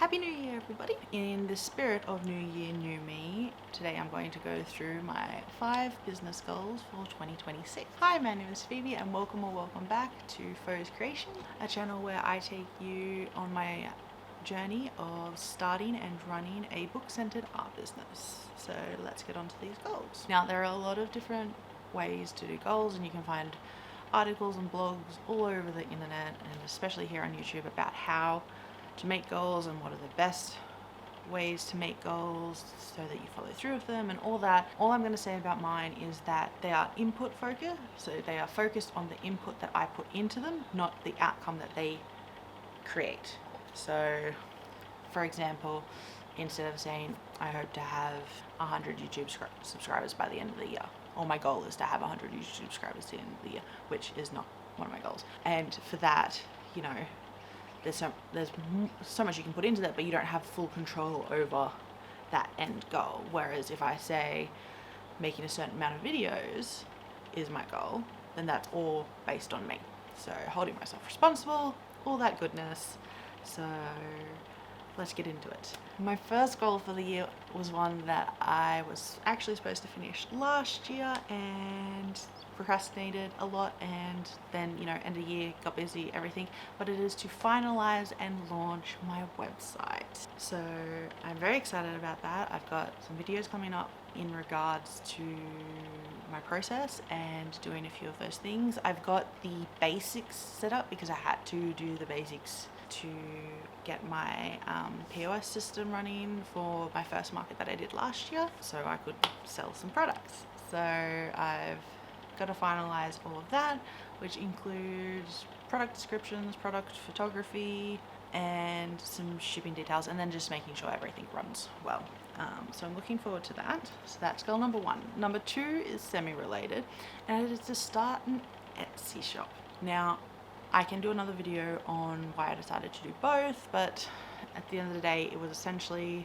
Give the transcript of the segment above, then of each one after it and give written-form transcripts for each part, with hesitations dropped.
Happy New Year, everybody! In the spirit of New Year, New Me, today I'm going to go through my 5 business goals for 2026. Hi, my name is Phoebe and welcome back to Fo's Creation, a channel where I take you on my journey of starting and running a book-centered art business. So let's get on to these goals. Now, there are a lot of different ways to do goals, and you can find articles and blogs all over the internet, and especially here on YouTube, about how to make goals and what are the best ways to make goals so that you follow through with them and all that. All I'm going to say about mine is that they are input focused, so they are focused on the input that I put into them, not the outcome that they create. So for example, instead of saying I hope to have 100 YouTube subscribers by the end of the year, or my goal is to have 100 YouTube subscribers at the end of the year, which is not one of my goals. And for that, you know, there's so much you can put into that, but you don't have full control over that end goal. Whereas if I say making a certain amount of videos is my goal, then that's all based on me. So holding myself responsible, all that goodness. So let's get into it. My first goal for the year was one that I was actually supposed to finish last year and procrastinated a lot, and then, you know, end of year, got busy, everything, but it is to finalize and launch my website. So I'm very excited about that. I've got some videos coming up in regards to my process and doing a few of those things. I've got the basics set up because I had to do the basics to get my POS system running for my first market that I did last year, so I could sell some products. So I've got to finalize all of that, which includes product descriptions, product photography, and some shipping details, and then just making sure everything runs well. So I'm looking forward to that. So that's goal number 1. Number 2 is semi-related, and it is to start an Etsy shop. Now, I can do another video on why I decided to do both, but at the end of the day, it was essentially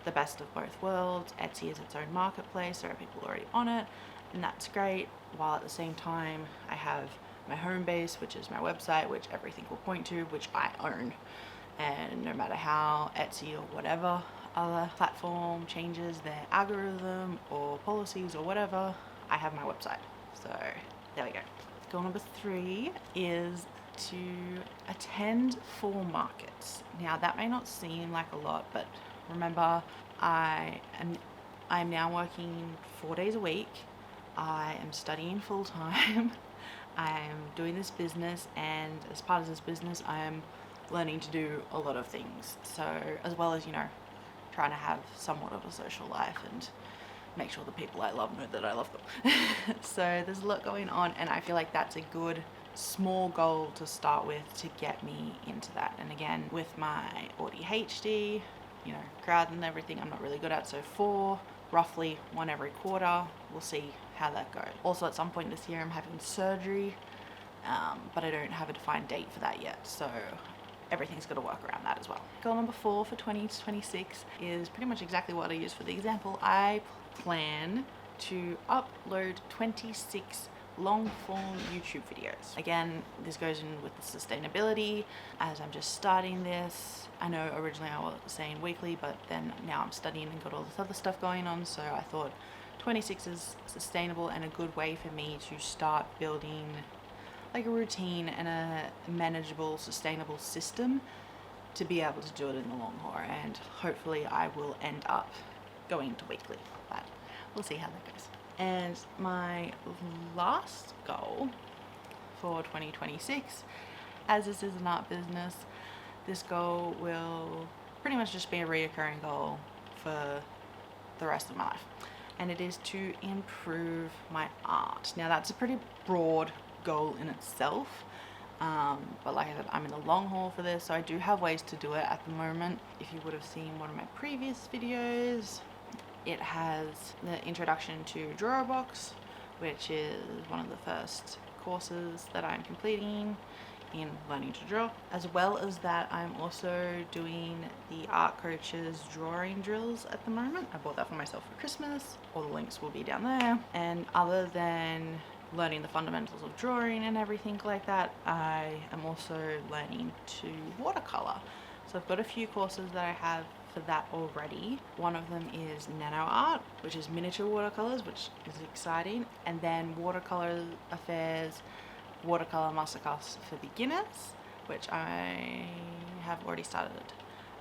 the best of both worlds. Etsy is its own marketplace, there are people already on it, and that's great, while at the same time I have my home base, which is my website, which everything will point to, which I own. And no matter how Etsy or whatever other platform changes their algorithm or policies or whatever, I have my website. So there we go. Goal number 3 is to attend 4 markets. Now that may not seem like a lot, but remember, I'm now working 4 days a week. I am studying full time. I am doing this business, and as part of this business, I am learning to do a lot of things. So as well as, you know, trying to have somewhat of a social life and make sure the people I love know that I love them. So there's a lot going on, and I feel like that's a good small goal to start with to get me into that. And again, with my ADHD, you know, crowd and everything, I'm not really good at. So 4, roughly 1 every quarter. We'll see how that goes. Also, at some point this year, I'm having surgery, but I don't have a defined date for that yet. So everything's got to work around that as well. Goal number 4 for 2026 is pretty much exactly what I used for the example. I plan to upload 26 long form YouTube videos. Again, this goes in with the sustainability, as I'm just starting this. I know originally I was saying weekly, but then now I'm studying and got all this other stuff going on, so I thought 26 is sustainable and a good way for me to start building like a routine and a manageable, sustainable system to be able to do it in the long haul. And hopefully I will end up going to weekly, but we'll see how that goes. And my last goal for 2026, as this is an art business, this goal will pretty much just be a reoccurring goal for the rest of my life, and it is to improve my art. Now that's a pretty broad goal in itself, but like I said, I'm in the long haul for this, so I do have ways to do it at the moment. If you would have seen one of my previous videos, it has the introduction to Drawbox, which is one of the first courses that I'm completing in learning to draw. As well as that, I'm also doing the Art Coach's drawing drills at the moment. I bought that for myself for Christmas. All the links will be down there. And other than learning the fundamentals of drawing and everything like that, I am also learning to watercolor. So I've got a few courses that I have for that already. One of them is nano art, which is miniature watercolors, which is exciting, and then watercolor affairs, watercolor masterclass for beginners, which I have already started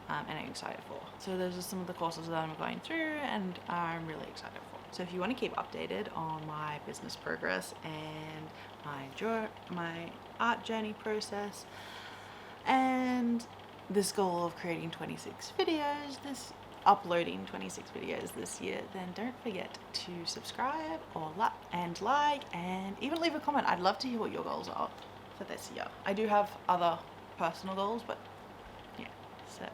and I'm excited for. So those are some of the courses that I'm going through and I'm really excited for. So if you want to keep updated on my business progress and my art journey process and this goal of creating 26 videos, uploading 26 videos this year, then don't forget to subscribe or like and even leave a comment. I'd love to hear what your goals are for this year. I do have other personal goals, but yeah, so